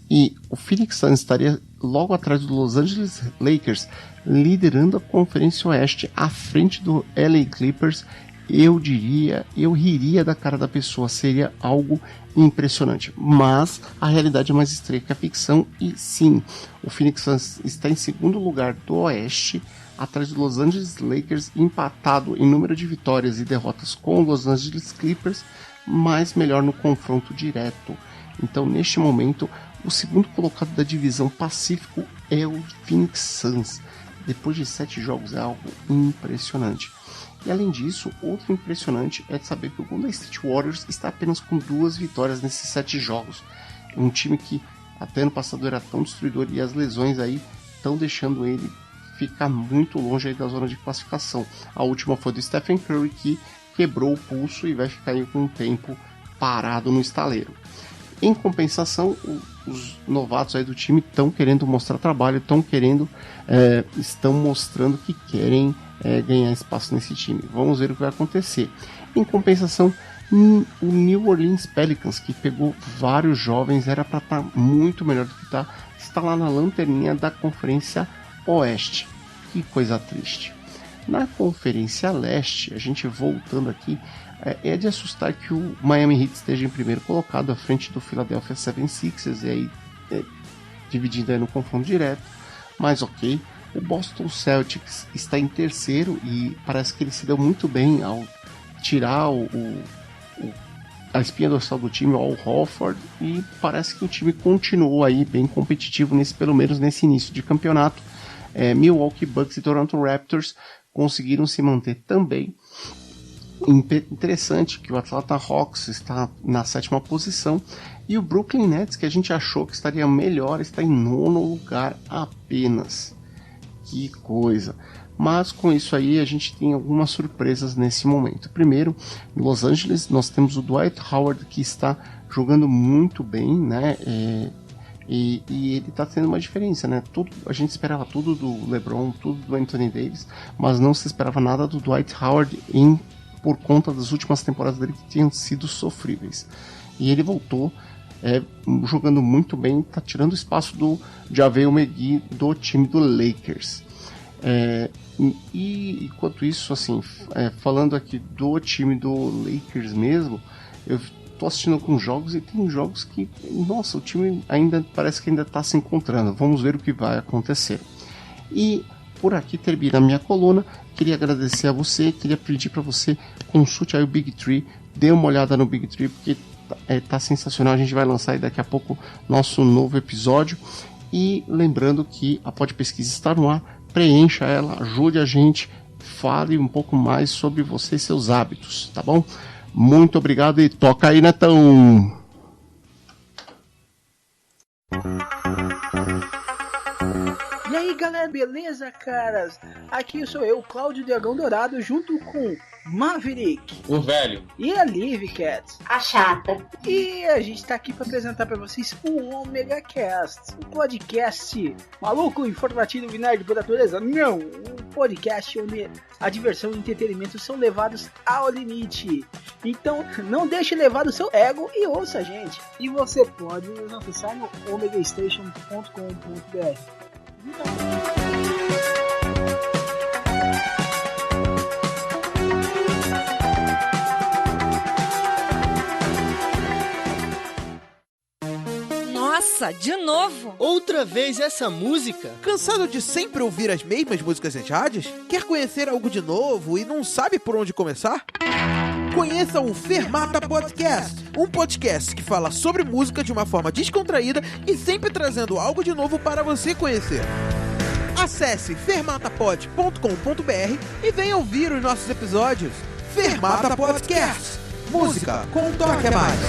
S14: e o Phoenix Suns estaria logo atrás do Los Angeles Lakers liderando a Conferência Oeste à frente do LA Clippers, eu riria da cara da pessoa, seria algo impressionante. Mas a realidade é mais estreita que a ficção e sim, o Phoenix Suns está em segundo lugar do Oeste, atrás do Los Angeles Lakers, empatado em número de vitórias e derrotas com o Los Angeles Clippers, mas melhor no confronto direto. Então, neste momento, o segundo colocado da divisão Pacífico é o Phoenix Suns. Depois de 7 jogos é algo impressionante. E além disso, outro impressionante é saber que o Golden State Warriors está apenas com 2 vitórias nesses 7 jogos. Um time que até ano passado era tão destruidor e as lesões aí estão deixando ele ficar muito longe aí da zona de classificação. A última foi do Stephen Curry, que quebrou o pulso e vai ficar aí com um tempo parado no estaleiro. Em compensação, os novatos aí do time estão querendo mostrar trabalho, estão mostrando que querem ganhar espaço nesse time. Vamos ver o que vai acontecer. Em compensação, o New Orleans Pelicans, que pegou vários jovens, era para estar muito melhor do que está lá na lanterninha da Conferência Oeste. Que coisa triste. Na Conferência Leste, a gente voltando aqui, é de assustar que o Miami Heat esteja em primeiro colocado à frente do Philadelphia 76ers, e aí dividindo aí no confronto direto, mas ok. O Boston Celtics está em terceiro e parece que ele se deu muito bem ao tirar a espinha dorsal do time, o Al Horford, e parece que o time continuou aí bem competitivo, pelo menos nesse início de campeonato. Milwaukee Bucks e Toronto Raptors conseguiram se manter também. Interessante que o Atlanta Hawks está na 7ª posição e o Brooklyn Nets, que a gente achou que estaria melhor, está em 9º lugar apenas. Que coisa! Mas com isso aí a gente tem algumas surpresas nesse momento. Primeiro, em Los Angeles nós temos o Dwight Howard, que está jogando muito bem, né? E ele está tendo uma diferença, né? A gente esperava tudo do LeBron, tudo do Anthony Davis, mas não se esperava nada do Dwight Howard por conta das últimas temporadas dele que tinham sido sofríveis. E ele voltou jogando muito bem, está tirando o espaço do JaVale McGee do time do Lakers. E enquanto isso, assim, falando aqui do time do Lakers mesmo, eu tô assistindo alguns jogos e tem jogos que, nossa, o time ainda parece que ainda tá se encontrando. Vamos ver o que vai acontecer. E por aqui termina a minha coluna. Queria agradecer a você, queria pedir para você, consulte aí o Big Tree, dê uma olhada no Big Tree, porque tá sensacional. A gente vai lançar aí daqui a pouco nosso novo episódio. E lembrando que a Pod Pesquisa está no ar, preencha ela, ajude a gente, fale um pouco mais sobre você e seus hábitos, tá bom? Muito obrigado e toca aí, Netão!
S15: E aí galera, beleza, caras? Aqui sou eu, Cláudio Dragão Dourado, junto com Maverick,
S16: o velho,
S15: e a Liv Cat,
S17: a chata.
S15: E a gente tá aqui pra apresentar pra vocês o Omega Cast, um podcast maluco, informativo e nerd por natureza. Não, um podcast onde a diversão e o entretenimento são levados ao limite. Então não deixe levar o seu ego e ouça a gente. E você pode nos acessar no omegastation.com.br.
S18: Nossa, de novo?
S19: Outra vez essa música?
S20: Cansado de sempre ouvir as mesmas músicas nas rádios? Quer conhecer algo de novo e não sabe por onde começar? Conheça o Fermata Podcast, um podcast que fala sobre música de uma forma descontraída e sempre trazendo algo de novo para você conhecer. Acesse fermatapod.com.br e venha ouvir os nossos episódios. Fermata Podcast, música com um toque a mais.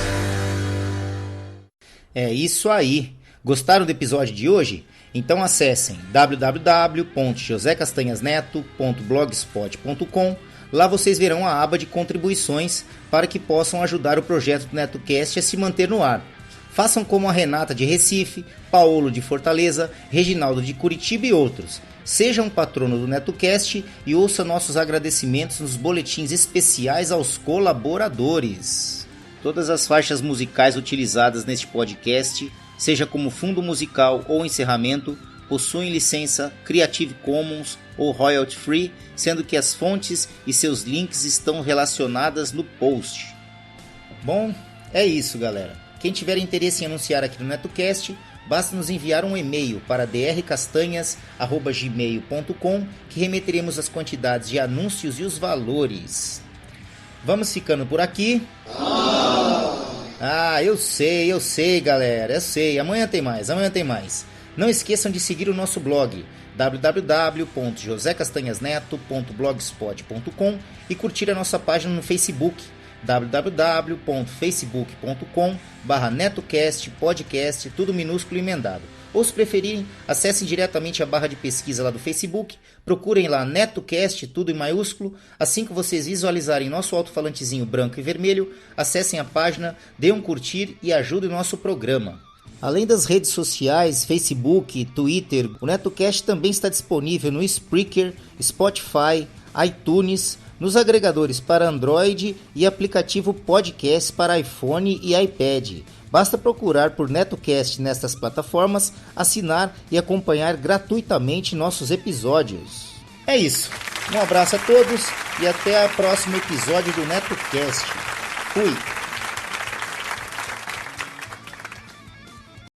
S2: É isso aí. Gostaram do episódio de hoje? Então acessem www.josecastanhasneto.blogspot.com. Lá vocês verão a aba de contribuições para que possam ajudar o projeto do NetoCast a se manter no ar. Façam como a Renata de Recife, Paolo de Fortaleza, Reginaldo de Curitiba e outros. Seja um patrono do NetoCast e ouça nossos agradecimentos nos boletins especiais aos colaboradores. Todas as faixas musicais utilizadas neste podcast, seja como fundo musical ou encerramento, possuem licença Creative Commons ou Royalty Free, sendo que as fontes e seus links estão relacionadas no post. Bom, é isso, galera. Quem tiver interesse em anunciar aqui no NetoCast, basta nos enviar um e-mail para drcastanhas@gmail.com, que remeteremos as quantidades de anúncios e os valores. Vamos ficando por aqui. Eu sei, galera, eu sei. Amanhã tem mais. Não esqueçam de seguir o nosso blog www.josecastanhasneto.blogspot.com e curtir a nossa página no Facebook www.facebook.com/netocast podcast, tudo minúsculo e emendado. Ou se preferirem, acessem diretamente a barra de pesquisa lá do Facebook, procurem lá NetoCast, tudo em maiúsculo. Assim que vocês visualizarem nosso alto-falantezinho branco e vermelho, acessem a página, dêem um curtir e ajudem o nosso programa. Além das redes sociais, Facebook, Twitter, o NetoCast também está disponível no Spreaker, Spotify, iTunes, nos agregadores para Android e aplicativo podcast para iPhone e iPad. Basta procurar por NetoCast nestas plataformas, assinar e acompanhar gratuitamente nossos episódios. É isso. Um abraço a todos e até o próximo episódio do NetoCast. Fui!